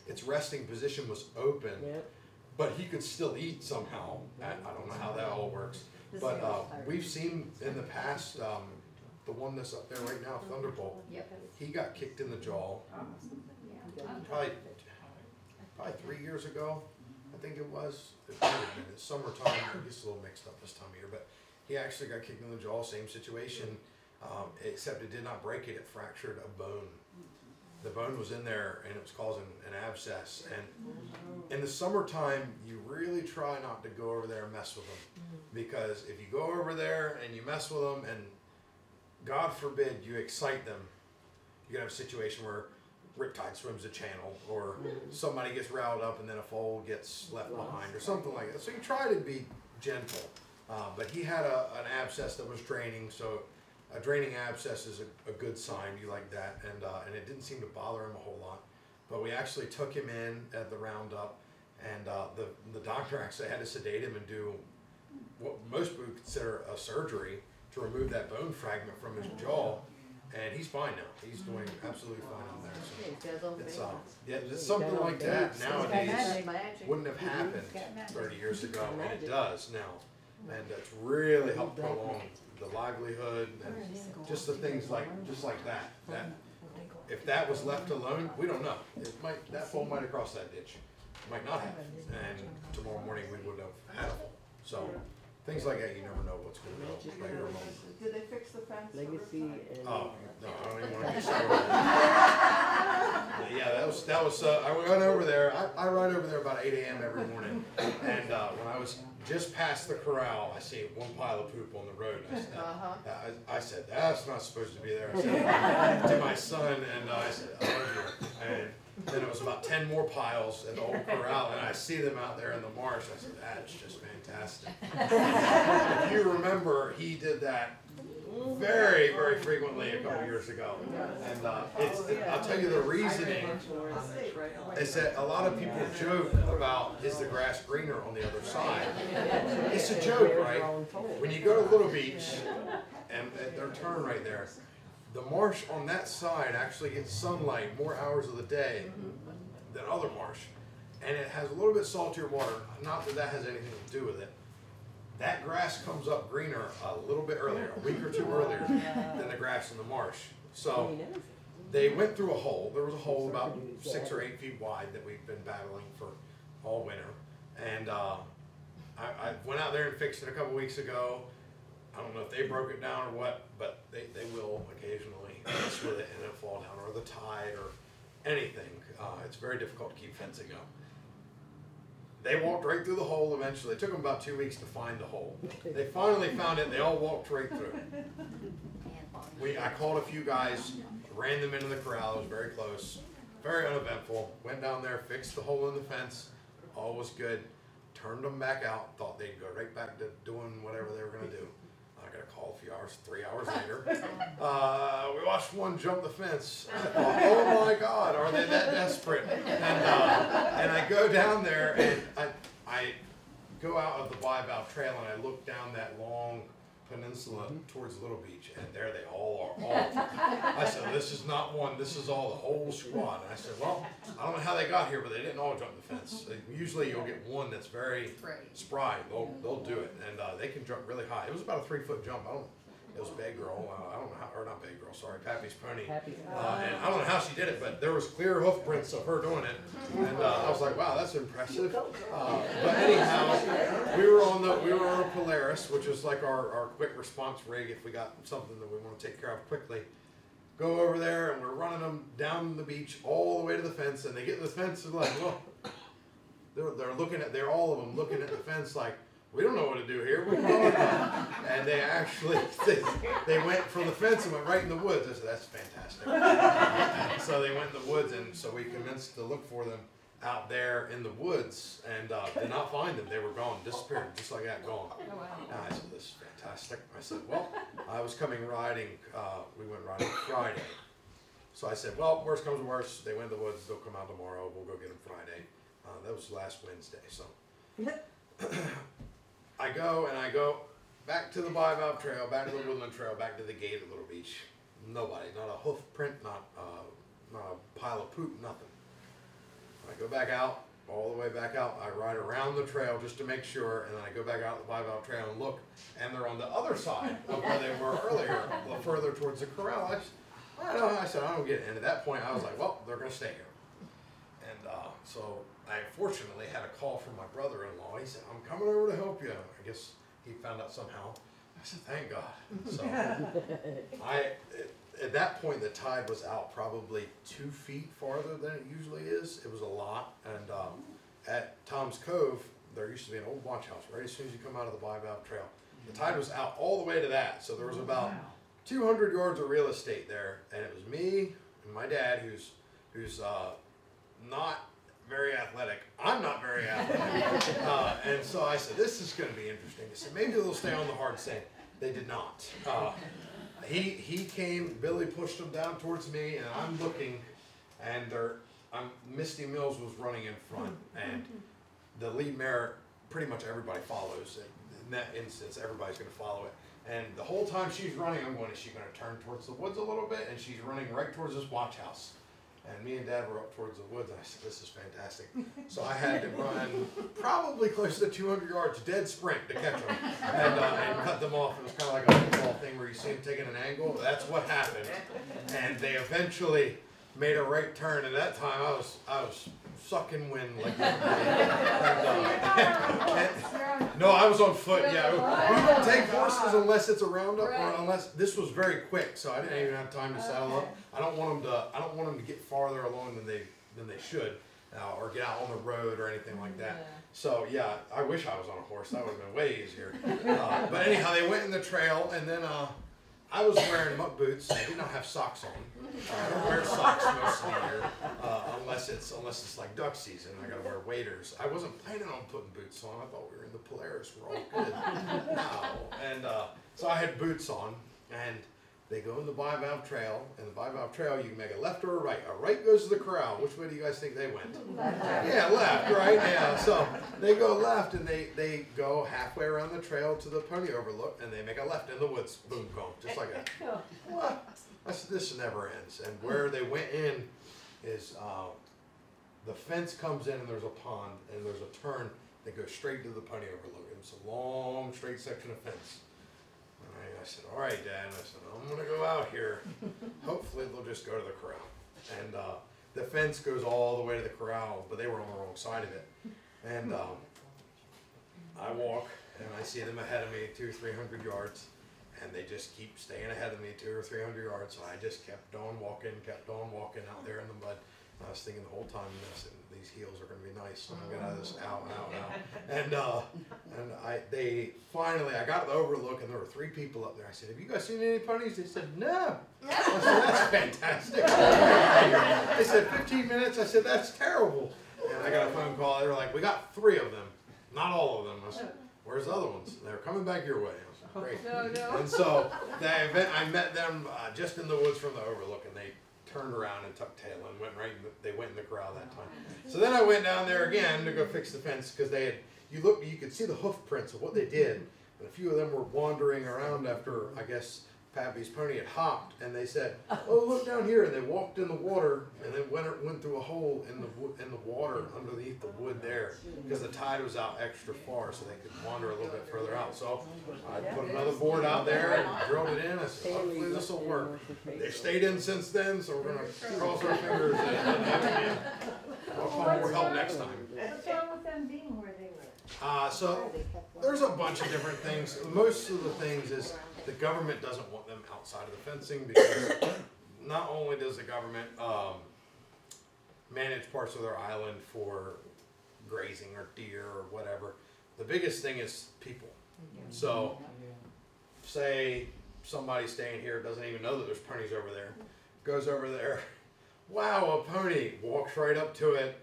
Its resting position was open, but he could still eat somehow. I don't know how that all works, but we've seen in the past the one that's up there right now, Thunderbolt. He got kicked in the jaw probably 3 years ago. I think it was. It might have been. It's summertime. It gets a little mixed up this time of year, but he actually got kicked in the jaw. Same situation, except it did not break it. It fractured a bone. The bone was in there, and it was causing an abscess. And in the summertime, you really try not to go over there and mess with them, because if you go over there and you mess with them, and God forbid you excite them, you can have a situation where Riptide swims a channel, or somebody gets riled up and then a foal gets left behind, or something like that. So you try to be gentle. But he had an abscess that was draining, so a draining abscess is a good sign. You like that, and it didn't seem to bother him a whole lot. But we actually took him in at the roundup, and the doctor actually had to sedate him and do what most people would consider a surgery to remove that bone fragment from his jaw. And he's fine now. He's doing absolutely fine on there. So it's something like that nowadays wouldn't have happened 30 years ago, and it does now. And it's really helped prolong the livelihood and just the things like that. If that was left alone, we don't know. That foal might have crossed that ditch. It might not have. And tomorrow morning we would have had a foal. So things like that, you never know what's going to go right or wrong. Did they fix the fence? Oh, no, I don't even want to get started. Yeah, that was. I went over there. I ride over there about 8 a.m. every morning, and when I was just past the corral, I see one pile of poop on the road. And I said, that's not supposed to be there. I said to my son, and I said, I love you. And then it was about 10 more piles in the old corral, and I see them out there in the marsh. I said, that's just fantastic. If you remember, he did that very, very frequently a couple years ago. And I'll tell you the reasoning is that a lot of people joke about, is the grass greener on the other side? It's a joke, right? When you go to Little Beach, and their turn right there, the marsh on that side actually gets sunlight more hours of the day than other marsh. And it has a little bit saltier water, not that that has anything to do with it. That grass comes up greener a little bit earlier, a week or two earlier than the grass in the marsh. So they went through a hole. There was a hole about 6 or 8 feet wide that we've been battling for all winter. And I went out there and fixed it a couple weeks ago. I don't know if they broke it down or what, but they will occasionally mess with it and it'll fall down, or the tide or anything. It's very difficult to keep fencing up. They walked right through the hole eventually. It took them about 2 weeks to find the hole. They finally found it and they all walked right through. I called a few guys, ran them into the corral. It was very close, very uneventful. Went down there, fixed the hole in the fence. All was good. Turned them back out. Thought they'd go right back to doing whatever they were going to do. I got a call a few hours, 3 hours later. We watched one jump the fence. I thought, oh my God, are they that desperate? And I go down there and I go out of the Bivalve Trail and I look down that long peninsula towards Little Beach, and there they all are. I said, this is not one, this is all the whole squad. And I said, well, I don't know how they got here, but they didn't all jump the fence. Usually you'll get one that's very spry. They'll do it, and they can jump really high. It was about a 3-foot jump. It was Bay Girl. I don't know how, or not Bay Girl, sorry, Pappy's pony. And I don't know how she did it, but there was clear hoof prints of her doing it. And I was like, wow, that's impressive. But anyhow, we were on a Polaris, which is like our quick response rig if we got something that we want to take care of quickly. Go over there, and we're running them down the beach all the way to the fence, and they get to the fence and like, well, they're all of them looking at the fence like, we don't know what to do here. What are you talking about? And they actually, they went from the fence and went right in the woods. I said, that's fantastic. So they went in the woods, and so we commenced to look for them out there in the woods, and did not find them. They were gone, disappeared, just like that, gone. And I said, this is fantastic. I said, well, I was coming riding, we went riding Friday. So I said, well, worst comes to worst, they went in the woods, they'll come out tomorrow, we'll go get them Friday. That was last Wednesday, so. I go back to the Bivalve Trail, back to the Woodland Trail, back to the gate at Little Beach. Nobody, not a hoof print, not a pile of poop, nothing. I go back out, all the way back out. I ride around the trail just to make sure, and then I go back out the Bivalve Trail and look, and they're on the other side of where they were earlier, a little further towards the corral. I said, I don't get it. And at that point, I was like, well, they're going to stay here. And so I fortunately had a call from my brother-in-law. He said, I'm coming over to help you. I guess he found out somehow. I said, thank God. So at that point, the tide was out probably 2 feet farther than it usually is. It was a lot. And at Tom's Cove, there used to be an old watch house right as soon as you come out of the Bivalve Trail. The tide was out all the way to that. So there was about 200 yards of real estate there. And it was me and my dad, who's not very athletic. I'm not very athletic. And so I said, this is going to be interesting. I said, maybe they'll stay on the hard sand. They did not. He came, Billy pushed him down towards me, and I'm looking, and Misty Mills was running in front, and the lead mare, pretty much everybody follows. In that instance, everybody's going to follow it. And the whole time she's running, I'm going, is she going to turn towards the woods a little bit? And she's running right towards this watch house. And me and Dad were up towards the woods, and I said, this is fantastic. So I had to run probably close to 200 yards, dead sprint to catch them, and cut them off. It was kind of like a football thing where you see them taking an angle. That's what happened. And they eventually made a right turn, and that time I was sucking wind like no, I was on foot. Yeah, we don't take horses unless it's a roundup, or unless this was very quick, so I didn't even have time to saddle up. I don't want them to get farther along than they should. or get out on the road or anything like that. So yeah, I wish I was on a horse. That would have been way easier. But anyhow, they went in the trail, and then I was wearing muck boots. I did not have socks on. I don't wear socks most of the year, unless it's like duck season. I gotta wear waders. I wasn't planning on putting boots on. I thought we were in the Polaris. We're all good. No. And so I had boots on, and they go in the bivalve trail. And the bivalve trail, you can make a left or a right. A right goes to the corral. Which way do you guys think they went? Yeah, left, right? Yeah. So they go left, and they go halfway around the trail to the pony overlook, and they make a left in the woods. Boom, boom, just like that. What? This never ends. And where they went in is the fence comes in, and there's a pond, and there's a turn that goes straight to the pony overlook. It's a long, straight section of fence. I said, all right, Dad. I said, I'm going to go out here. Hopefully they'll just go to the corral. And the fence goes all the way to the corral, but they were on the wrong side of it. And I walk, and I see them ahead of me 200 or 300 yards. And they just keep staying ahead of me 200 or 300 yards. So I just kept on walking out there in the mud. I was thinking the whole time, these heels are going to be nice. So I'm going to get out of this, out. And I got to the overlook, and there were 3 people up there. I said, have you guys seen any ponies? They said, no. I said, that's fantastic. They said, 15 minutes. I said, that's terrible. And I got a phone call. They were like, we got 3 of them, not all of them. I said, where's the other ones? They're coming back your way. Great. No. And so that event, I met them just in the woods from the overlook, and they turned around and tucked tail and went right. They went in the corral that time. So then I went down there again to go fix the fence because they had. You could see the hoof prints of what they did, and a few of them were wandering around after I guess Pappy's pony had hopped, and they said, "Oh, look down here!" And they walked in the water, and then went through a hole in the water underneath the wood there, because the tide was out extra far, so they could wander a little bit further out. So I put another board out there and drilled it in. I said, "Hopefully this will work." They've stayed in since then, so we're gonna cross our fingers and I'll call more help next time. What's wrong with them being where they were? So there's a bunch of different things. Most of the things is the government doesn't want them outside of the fencing, because not only does the government manage parts of their island for grazing or deer or whatever, the biggest thing is people. So say somebody staying here doesn't even know that there's ponies over there, goes over there, wow, a pony, walks right up to it,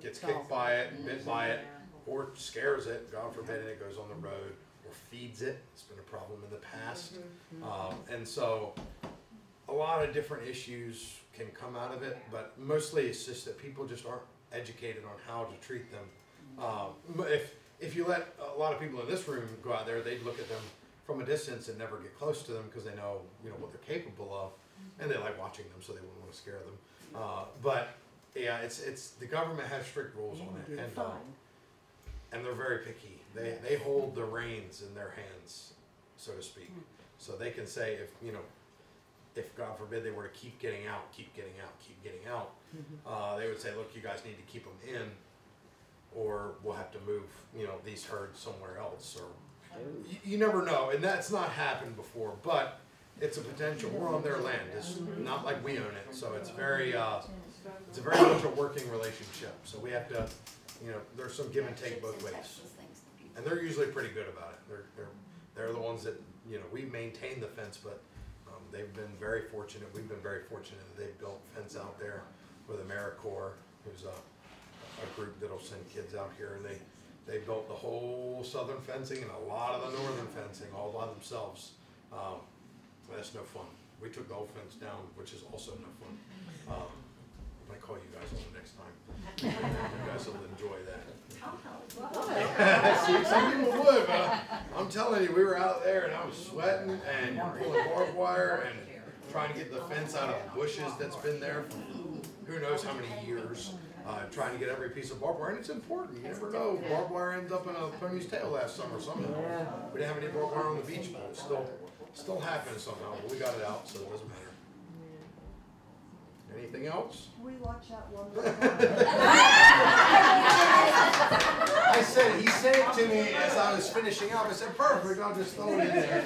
gets kicked by it, bit by it, or scares it, God forbid, and it goes on the road, or feeds it. It's been a problem in the past. And so a lot of different issues can come out of it, but mostly it's just that people just aren't educated on how to treat them. If you let a lot of people in this room go out there, they'd look at them from a distance and never get close to them because they know what they're capable of, and they like watching them, so they wouldn't want to scare them. But yeah, it's the government has strict rules on it, and they're very picky. They hold the reins in their hands, so to speak. So they can say if God forbid they were to keep getting out, they would say, look, you guys need to keep them in, or we'll have to move these herds somewhere else, or you never know. And that's not happened before, but it's a potential. We're on their land. It's not like we own it, so it's very much a working relationship. So we have to, there's some give and take both ways, and they're usually pretty good about it. They're the ones that we maintain the fence, but they've been very fortunate. We've been very fortunate that they've built fence out there with AmeriCorps, who's a group that'll send kids out here, and they built the whole southern fencing and a lot of the northern fencing all by themselves. That's no fun. We took the whole fence down, which is also no fun. I might call you guys on the next time. You guys will enjoy that. See, some people would, but I'm telling you, we were out there and I was sweating and pulling barbed wire and trying to get the fence out of bushes that's been there for who knows how many years. Trying to get every piece of barbed wire, and it's important. You never know. Barbed wire ends up in a pony's tail last summer somehow. We didn't have any barbed wire on the beach, but it still happened somehow. But we got it out, so it doesn't matter. Anything else? We watch that one. I said, he said it to me as I was finishing up. I said, perfect, I'll just throw it in there.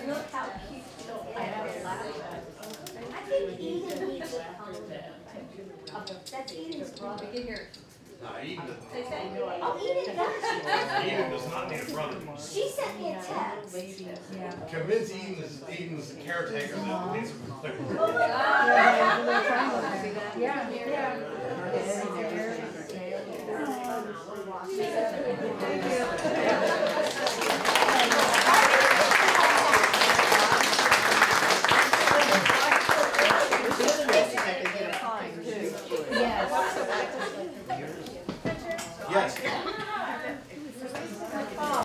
Look how cute. I think Eden needs a That's Eden's brother. Eden They say, Oh, Eden does. Eden does not need a brother. She sent me a text. Yeah. Convince Eden's the caretaker that needs a brother. Yeah, yeah. Thank you.